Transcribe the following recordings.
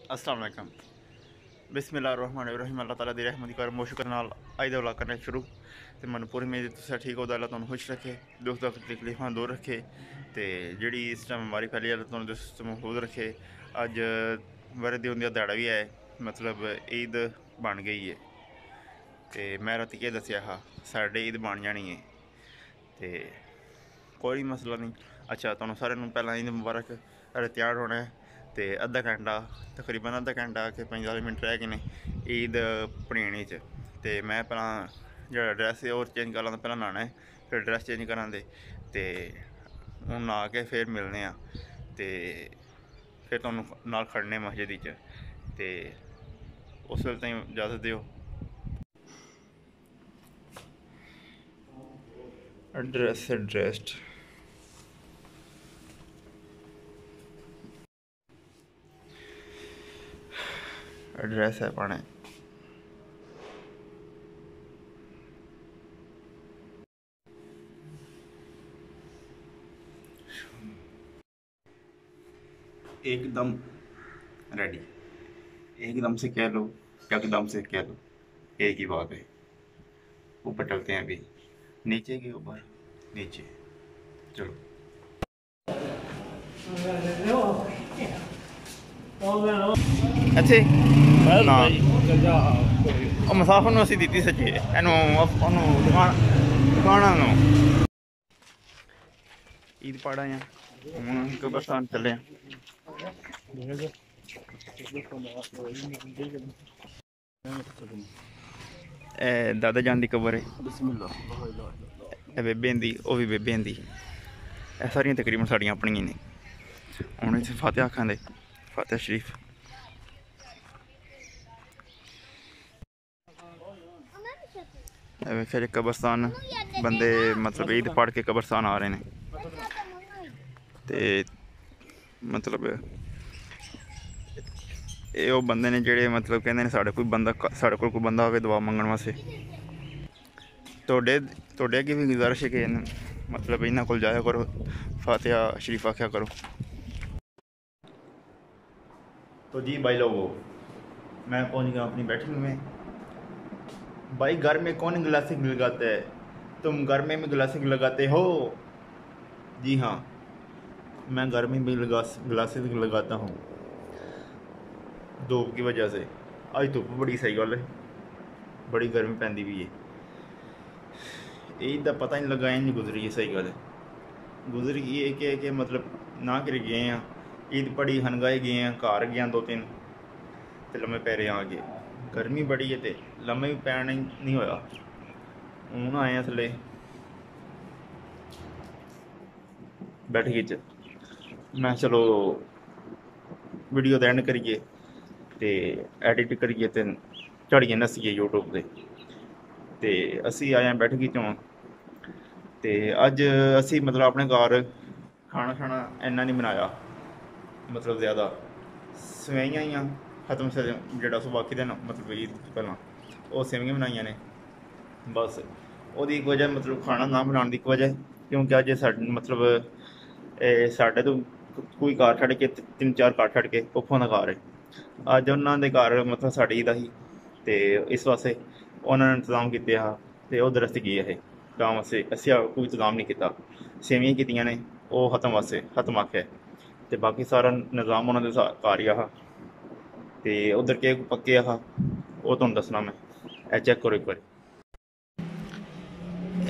अस्सलाम वालेकुम। बिस्मिल्लाहिर्रहमानिर्रहीम। अल्लाह ताला दी रहमत कर मुशकर नाल अज दा व्लॉग करना शुरू। तो मन पूरी मेरी तुसें ठीक हो अल्लाह तुहानू खुश रखे, दुख तकलीफां दूर रखे, तो जी इस टाइम बीमारी फैली अल्लाह तुहानू महफूज रखे। अज बरे दी उंदा ध्याड़ा भी है, मतलब ईद बन गई है। तो मैं राती केह् दस्सेआ हा साढ़े ईद बन जानी है, तो कोई मसला नहीं। अच्छा तुहानू सारेआं नू पैह्लां ईद मुबारक। साढ़े त्यार होना है तो अद्धा घंटा तकरीबन अद्धा घंटा के 45 मिनट रह गए ने ईद पढ़ीने च। तो मैं भला जेह्ड़ा ड्रैस है और चेंज कर लां, पैह्लां न्हाना है फिर ड्रैस चेंज करां दे ते हून नहा के फिर मिलने आं। ते फिर तुहानू नाल खड़ने मस्जिद च, ते उस वेले ताईं इजाजत दिओ। एड्रैस्ड एड्रैस है पाने एकदम रेडी, एकदम से कह लो, एकदम से कह लो, एक ही बात है। ऊपर चलते हैं अभी, नीचे के ऊपर नीचे चलो। अच्छे ना मुसाफर असी दी सच्ची दुकाना ईद पढ़ा हैं हूँ कब्रस्तान चले। दादा जान की कबर है, बेबे दी वह भी बेबे दी, सारियां तकरीबन साड़ियां अपनियां ने। हूँ इसे फातिहा आखां दे, फातिहा शरीफ। वेखिया जी कब्रस्तान बंदे मतलब ईद पढ़ के कब्रस्तान आ रहे हैं। तो मतलब ये वो बंदे ने जेह्ड़े मतलब कहते हैं साढ़े कोई बंदा आवे दुआ मंगण वास्ते। तोड़े अग्गें भी गुजारिश है कि मतलब इन्होंने को जाया करो, फातिहा शरीफ आख्या करो। तो जी भाई लोगों, मैं पहुंच गया अपनी बैठक में। भाई घर में कौन ग्लासिंग लगाता है? तुम घर में भी ग्लासिंग लगाते हो? जी हाँ, मैं घर में भी ग्लासिंग लगाता हूँ धूप की वजह से। आज धुप बड़ी सही गल है, बड़ी गर्मी पैंदी भी है। ईद का पता नहीं लगा, इंज गुजरी है। सही गल है, गुजर गई है कि मतलब ना कर गए हैं ईद पढ़ी हनगाए गए हैं, घर गया 2-3 तो लम्बे पैरे आ गए। गर्मी बड़ी है तो लम्बे भी पैना नहीं होया। हूँ आए थले बैठकी च, मैं चलो वीडियो तो एंड करिए तो एडिट करिए तो चढ़िए नसीए यूट्यूब से। तो असी आए हैं बैठकी चों, तो अज असी मतलब अपने घर खाना खाना इन्ना नहीं बनाया, मतलब ज़्यादा सवेइयां ही खत्म से जोड़ा सो बाकी दिन मतलब ईद पहला वो सेवियां बनाई ने बस। वो एक वजह मतलब खाना ना बनाने की एक वजह, क्योंकि अज मतलब साढ़े तो कोई घर छड़ के 3-4 घर छड़ के उफों का घर है। अज उन्होंने घर मतलब साड़ी ईद ही, तो इस वास्ते उन्होंने इंतजाम किए हा तो उधर असी गए है तां वास्ते असी कोई इंतजाम नहीं किया। सेवियां कीतियां ने वो खत्म वास्ते खत्म आख्या, तो बाकी सारा निज़ाम उन्होंने घर ही हा। तो उधर केक पक्के हा वो तुहानू दसना मैं। ए चेक करो एक बार,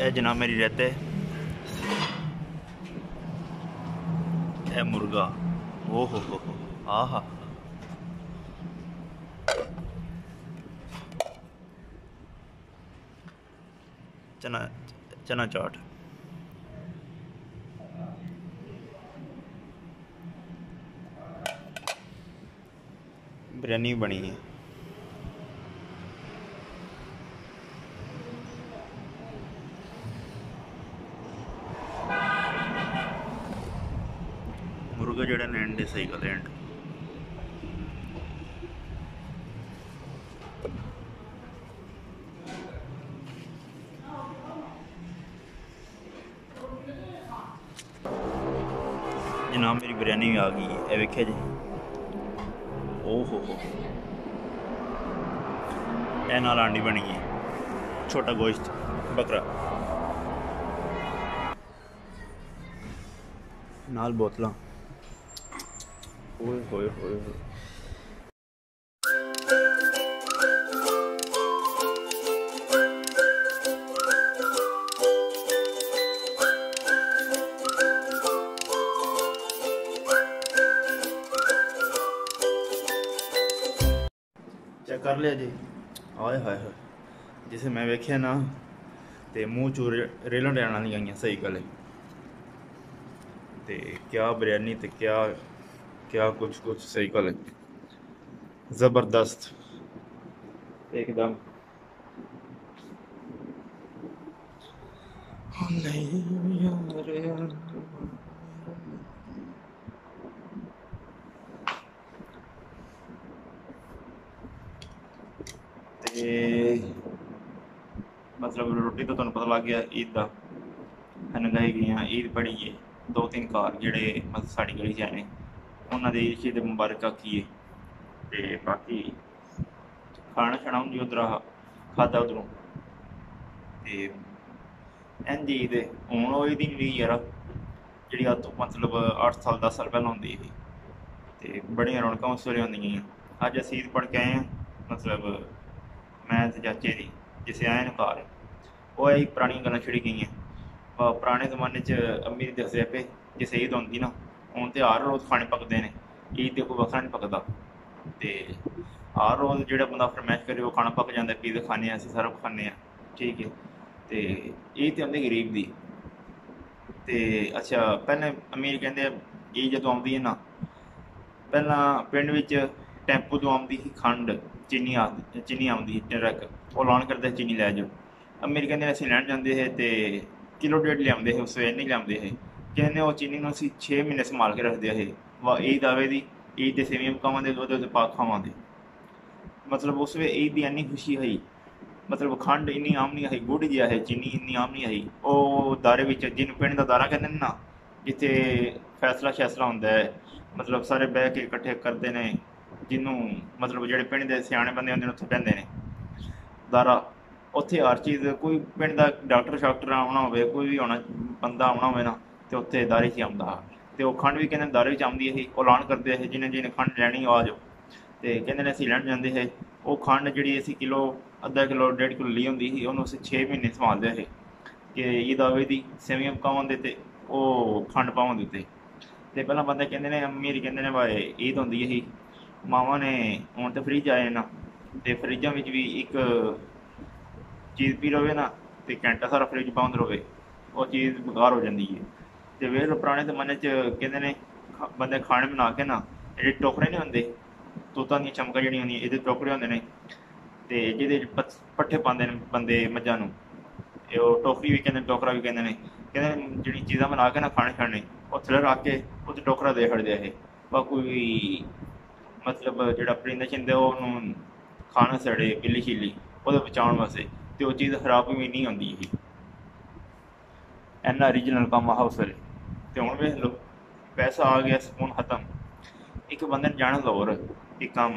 ए जनाब मेरी रेत है, ए मुर्गा, ओ हो आ हा चना चना चाट, बिरयानी भी बनी है। मुर्गा जोड़ा ने एंड सही गल एंड जनाब मेरी बिरयानी भी आ गई है, वेख्या जी। ओहो हो, ਇਹ ਨਾਲ ਆਂਡੀ ਬਣੀ ਹੈ, ਛੋਟਾ ਗੋਸ਼ਤ ਬੱਕਰਾ ਨਾਲ ਬੋਤਲਾਂ। ਓਏ ਹੋਏ ਹੋਏ ਹੋਏ। चेक कर लिया जी। आए हाय हाय, जिसे मैं वेख्या ना तो मूँह चू रेलन डैन वाली गई। सही गल है। तो क्या बिरयानी तो क्या क्या कुछ कुछ सही गल है, ज़बरदस्त एकदम। नहीं यार, मतलब रोटी तो तुहानूं पता लग गया ईद का नगाई गई। ईद पढ़ी है, 2-3 घर जेड़े मतलब साड़ी गली च आए उन्होंने ईद मुबारक आखी है। तो बाकी खाना छाना हूँ जी उधर खादा उधरों। तो इंज ईद हूँ वो ईद नहीं रही यार, जी अज तो मतलब 8 साल 10 साल पहले होंदी ही। तो बड़िया रौनक उस वेले होंदियां। अज असीं ईद पढ़ के आए हैं, मतलब मैं ते चाचे दी जिसे आए न घर, वो आई पुरानी गल्लां छिड़ी गई। पुराने जमाने च अम्मी दसदे पे जिस ईद होंदी ना, हूँ तो हर रोज़ खाने पकते हैं, ईद कोई वखरा नहीं पकता। तो हर रोज़ जो बंदा फरमैश करे वो खाना पक जाता है, पीज़ा खाने असीं सारा कुछ खाने, ठीक है। तो ईद तो होंदी गरीब दी। तो अच्छा पहले अमीर कहते ईद जो आती है ना, पहला पिंड विच टैंपू तो आती ही खंड चीनी चीनी आती ट्रक, वो लान करते चीनी लै जाओ। अमीर कहते असीं लैन जाते हैं तो किलो डेढ़ लियाते हैं, उस वे नहीं लियाते हैं। कहते वो चीनी को असीं 6 महीने संभाल के रखते हैं। वाह ईद आवे दी, ईद के सेवियां पकावांगे, दुध पाक खावांगे। मतलब उस वे ईद की इन्नी खुशी है, मतलब खंड इन्नी आम नहीं आई, गुड़ जिहा है, चीनी इन्नी आम नहीं आई। वो दारे विच जिन पिंड का दारा कहते हैं ना, जिथे फैसला शैसला होंदा है, मतलब सारे बह के इकट्ठे करते हैं, जिन्हों मतलब जोड़े पिंड के सियाने बंदे होंदे उत्थे बहिंदे ने दारा। उत्थे हर चीज़ कोई पिंड का डॉक्टर शाक्टर आना हो, कोई भी होना बंदा आना हो ना, तो उत्थे दारे च आंदा हा। तो खंड भी कहते दारे च आंदी ही, वो ऐलान करते हैं जिन्हें जिन्हें खंड लैनी आ जाओ। तो कहते असीं लैन जाते हैं। वो खंड जी असीं किलो अद्धा किलो 1.5 किलो ली होंदी ही, उन्होंने 6 महीने संभालते थे कि ईद आवे दी सेवियां पकावांगे तो वो खंड पावांगे उत्ते। तो पहला बंदे कहते हैं अमीर कहते हैं भाई ईद होंदी ही, मावां ने हुण तो फ्रिज आए ना, तो फ्रिजां विच भी एक चीज़ पी रहे ना, तो घंटा सारा फ्रिज बंद रहे, वो चीज़ बेकार हो जाती है। तो वे पुराने जमाने कहते हैं बंदे खाने बना के ना, ये टोकरे नहीं होंगे तूतां दी चमकां जिहड़ियां होंदियां, ये टोकरे होंदे ने, तो जिहदे पट्ठे पांदे ने बंदे मझां नूं, टोकरी भी कहते टोकरा भी कहते जी चीज़ां बना के ना खाने खाने वो थल्ले रख के उत्ते टोकरा दे छड़दे हे। कोई मतलब जो परिंदे छिंदे उन्होंने खाना सड़े बिल्ली छिली वो बचाने वास्ते, तो वो चीज़ खराब भी नहीं होंदी ही। इन्ना ओरिजिनल काम हा उस वेले। तो हुण वेख लो पैसा आ गया, सुकून खत्म। एक बंदे ने जाना लाहौर एक काम,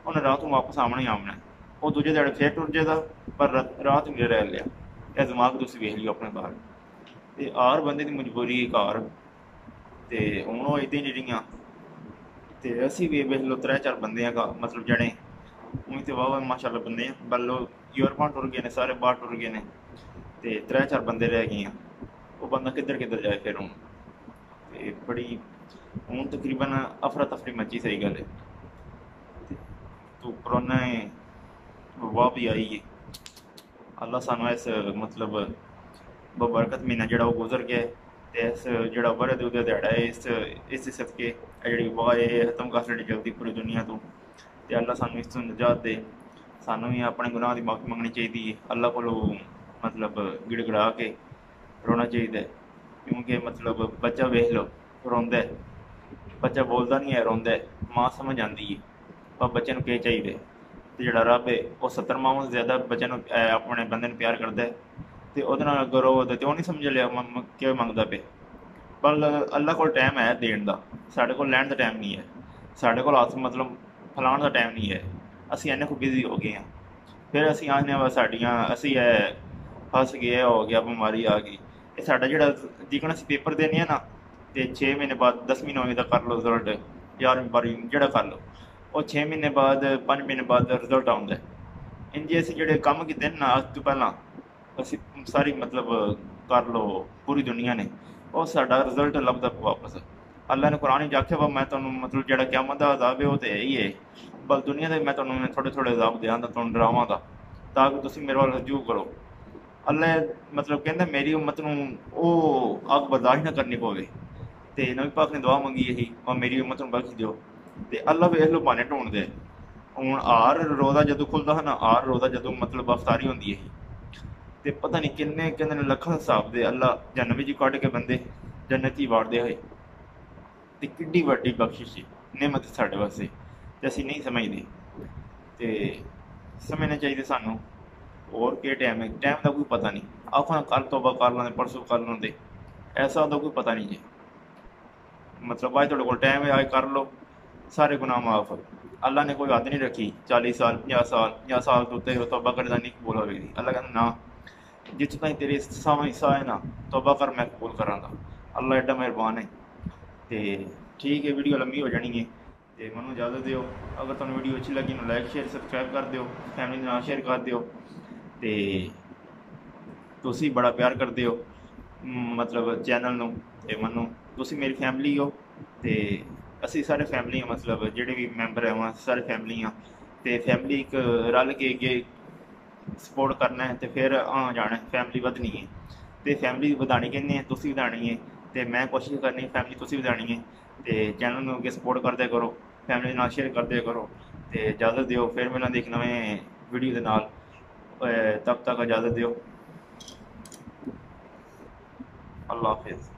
उन्हें रात को वापस आना ही आना, वो दूजे ध्याड़े फिर टुर जाएगा, पर रात नहीं रह लिया। यह दिमाग तुसीं वेख लियो अपने घर। तो हर बंदे की मजबूरी घर, तो हूँ वो इदां जिहड़ियां, तो असीं भी वेख लो 3-4 बंदे हैं मतलब जने उई तो वाह माशाअल्लाह बंदे हैं, बल्लो यूरोपां टुर गए ने, सारे बाहर टुर गए ने, तो 3-4 बंदे रह गए हैं। वो बंदा किधर किधर जाए फिर हूँ। तो बड़ी हूँ तकरीबन अफरा तफरी मची, सही गल है। तो कोरोना वबा भी आई है, अल्लाह सानू इस मतलब बबरकत महीना जोड़ा वो गुजर गया है। तो इस जोड़ा बरद उदा ध्याड़ा है, इस सदके जी वबा है खत्म कर छड़ी जल्दी पूरी दुनिया तो अल्लाह सानू इस निजात दे। सानू भी अपने गुनाह की माफ़ी मंगनी चाहिए, अल्लाह को मतलब गिड़गड़ा के रोना चाहिए। क्योंकि मतलब बच्चा वेख लो रोंदा है, बच्चा बोलता नहीं है, रोंदा है, माँ समझ आती है पर बच्चे को क्या चाहिए। तो जोड़ा रब है वो 70 मावां से ज़्यादा बच्चे अपने बंदे प्यार करता है। तो वो अगर रो तो नहीं समझ लिया क्या मंगता पे, पर अल्लाह को टाइम है देने का, साढ़े को लैन का टाइम नहीं है। साढ़े को हथ मतलब ਫਲਾਉਣ ਦਾ ਟਾਈਮ ਨਹੀਂ ਹੈ। ਅਸੀਂ ਇੰਨੇ ਕੁ ਬਿਜ਼ੀ ਹੋ ਗਏ ਹਾਂ। ਫਿਰ ਅਸੀਂ ਆਖਦੇ ਹਾਂ ਬਸ ਸਾਡੀਆਂ ਅਸੀਂ ਇਹ ਫਸ ਗਏ, ਇਹ ਹੋ ਗਿਆ, ਬਿਮਾਰੀ ਆ ਗਈ। ਇਹ ਸਾਡਾ ਜਿਹੜਾ ਜਿਕਣ ਅਸੀਂ ਪੇਪਰ ਦੇਣੇ ਆ ਨਾ, ਅਤੇ 6 ਮਹੀਨੇ ਬਾਅਦ 10ਵੀਂ 9ਵੀਂ ਦਾ ਕਰ ਲਓ ਰਿਜ਼ਲਟ, 11ਵੀਂ 12ਵੀਂ ਜਿਹੜਾ ਕਰ ਲਓ, ਉਹ 6 ਮਹੀਨੇ ਬਾਅਦ 5 ਮਹੀਨੇ ਬਾਅਦ ਰਿਜ਼ਲਟ ਆਉਂਦਾ। ਇੰਝ ਅਸੀਂ ਜਿਹੜੇ ਕੰਮ ਕੀਤੇ ਨਾ ਅੱਜ ਤੋਂ ਪਹਿਲਾਂ ਅਸੀਂ ਸਾਰੀ ਮਤਲਬ ਕਰ ਲਓ ਪੂਰੀ ਦੁਨੀਆ ਨੇ, ਉਹ ਸਾਡਾ ਰਿਜ਼ਲਟ ਲੱਭਦਾ ਵਾਪਸ। ਅੱਲਾ ਨੇ ਕੁਰਾਨ ਵਿੱਚ ਆਖਿਆ ਵਾ ਮੈਂ ਤੁਹਾਨੂੰ ਮਤਲਬ ਜਿਹੜਾ ਕਿਆਮਤ ਦਾ ਅਜ਼ਾਬ ਹੈ ਉਹ ਤਾਂ ਇਹੀ ਹੈ, ਬਸ ਦੁਨੀਆ ਦੇ ਮੈਂ ਤੁਹਾਨੂੰ ਥੋੜ੍ਹੇ ਥੋੜ੍ਹੇ ਅਜ਼ਾਬ ਦਿਆਂਗਾ, ਤੁਹਾਨੂੰ ਡਰਾਵਾਂਗਾ ਤਾਂ ਕਿ ਤੁਸੀਂ ਮੇਰੇ ਵੱਲ ਰਜੂਅ ਕਰੋ। ਅੱਲਾ ਮਤਲਬ ਕਹਿੰਦਾ ਮੇਰੀ ਉਮਤ ਨੂੰ ਉਹ ਅੱਗ ਬਰਦਾਸ਼ਤ ਨਾ ਕਰਨੀ ਪਵੇ, ਅਤੇ ਨਬੀ ਪਾਕ ਨੇ ਦੁਆ ਮੰਗੀ ਇਹੀ ਔਰ ਮੇਰੀ ਉਮਤ ਨੂੰ ਬਖਸ਼ ਦਿਓ। ਅਤੇ ਅੱਲਾ ਵੇਖ ਲਓ ਬਹਾਨੇ ਢੂੰਡਦੇ। ਹੁਣ ਆਰ ਰੋਜ਼ਾ ਜਦੋਂ ਖੁੱਲ੍ਹਦਾ ਹੈ ਨਾ, ਆਰ ਰੋਜ਼ਾ ਜਦੋਂ ਮਤਲਬ ਅਫਤਾਰੀ ਹੁੰਦੀ ਹੈ, ਅਤੇ ਪਤਾ ਨਹੀਂ ਕਿੰਨੇ ਕਹਿੰਦੇ ਨੇ ਲੱਖਾਂ ਹਿਸਾਬ ਦੇ ਅੱਲਾ ਜੰਨਤ ਵਿੱਚ ਕੱਢ ਕੇ ਬੰਦੇ ਜੰਨਤ ਹੀ ਵਾੜਦੇ ਹੋਏ। ਅਤੇ ਕਿੱਡੀ ਵੱਡੀ ਬਖਸ਼ਿਸ਼ ਸੀ, ਨਿਮਤ ਸਾਡੇ ਵਾਸਤੇ, ਅਤੇ ਅਸੀਂ ਨਹੀਂ ਸਮਝਦੇ। ਅਤੇ ਸਮਝਣਾ ਚਾਹੀਦਾ ਸਾਨੂੰ। ਹੋਰ ਕੀ ਟਾਈਮ ਹੈ, ਟਾਈਮ ਦਾ ਕੋਈ ਪਤਾ ਨਹੀਂ। ਆਪਾਂ ਕੱਲ੍ਹ ਤੋਬਾ ਕਰ ਲੈਂਦੇ, ਪਰਸੋਂ ਕਰ ਲੈਂਦੇ, ਐਸਾ ਦਾ ਕੋਈ ਪਤਾ ਨਹੀਂ ਜੀ। ਮਤਲਬ ਅੱਜ ਤੁਹਾਡੇ ਕੋਲ ਟਾਈਮ ਹੈ, ਅੱਜ ਕਰ ਲਓ, ਸਾਰੇ ਗੁਨਾਹ ਮਾਫ਼। ਅੱਲਾ ਨੇ ਕੋਈ ਹੱਦ ਨਹੀਂ ਰੱਖੀ 40 ਸਾਲ 50 ਸਾਲ 50 ਸਾਲ ਤੋਂ ਉੱਤੇ ਤੋਬਾ ਕਰਨ ਦਾ ਨਹੀਂ ਕਬੂਲ ਹੋਵੇਗੀ। ਅੱਲਾ ਕਹਿੰਦਾ ਨਾ, ਜਿੱਥੋਂ ਤਾਈਂ ਤੇਰੇ ਸਾਵਾਂ ਹਿੱਸਾ ਹੈ ਨਾ, ਤੋਬਾ ਕਰ, ਮੈਂ ਕਬੂਲ ਕਰਾਂਗਾ। ਅੱਲਾ ਐਡਾ ਮਿਹਰਬਾਨ ਹੈ। ਅਤੇ ਠੀਕ ਹੈ, ਵੀਡੀਓ ਲੰਮੀ ਹੋ ਜਾਣੀ ਹੈ, ਅਤੇ ਮੈਨੂੰ ਇਜਾਜ਼ਤ ਦਿਓ। ਅਗਰ ਤੁਹਾਨੂੰ ਵੀਡੀਓ ਅੱਛੀ ਲੱਗੀ ਨੂੰ ਲਾਈਕ ਸ਼ੇਅਰ ਸਬਸਕ੍ਰਾਈਬ ਕਰ ਦਿਓ, ਫੈਮਿਲੀ ਨਾਲ ਸ਼ੇਅਰ ਕਰ ਦਿਓ। ਅਤੇ ਤੁਸੀਂ ਬੜਾ ਪਿਆਰ ਕਰਦੇ ਹੋ ਮਤਲਬ ਚੈਨਲ ਨੂੰ, ਅਤੇ ਮੈਨੂੰ ਤੁਸੀਂ ਮੇਰੀ ਫੈਮਿਲੀ ਹੋ, ਅਤੇ ਅਸੀਂ ਸਾਰੇ ਫੈਮਿਲੀ ਹਾਂ, ਮਤਲਬ ਜਿਹੜੇ ਵੀ ਮੈਂਬਰ ਹੈ ਸਾਰੇ ਫੈਮਿਲੀ ਹਾਂ। ਅਤੇ ਫੈਮਿਲੀ ਇੱਕ ਰਲ ਕੇ ਅੱਗੇ ਸਪੋਰਟ ਕਰਨਾ ਹੈ, ਅਤੇ ਫਿਰ ਆ ਜਾਣਾ, ਫੈਮਿਲੀ ਵਧਣੀ ਹੈ। ਅਤੇ ਫੈਮਿਲੀ ਵਧਾਉਣੀ ਕਹਿੰਦੇ ਹੈ, ਤੁਸੀਂ ਵਧਾਉਣੀ ਹੈ, ਅਤੇ ਮੈਂ ਕੋਸ਼ਿਸ਼ ਕਰਨੀ ਫੈਮਿਲੀ ਤੁਸੀਂ ਵਧਾਉਣੀ ਹੈ। ਅਤੇ ਚੈਨਲ ਨੂੰ ਅੱਗੇ ਸਪੋਰਟ ਕਰਦੇ ਕਰੋ, ਫੈਮਿਲੀ ਨਾਲ ਸ਼ੇਅਰ ਕਰਦੇ ਕਰੋ, ਅਤੇ ਇਜਾਜ਼ਤ ਦਿਓ। ਫਿਰ ਮਿਲਾਂਗੇ ਇੱਕ ਨਵੇਂ ਵੀਡੀਓ ਦੇ ਨਾਲ। तब तक इजाज़त दियो। अल्लाह हाफिज़।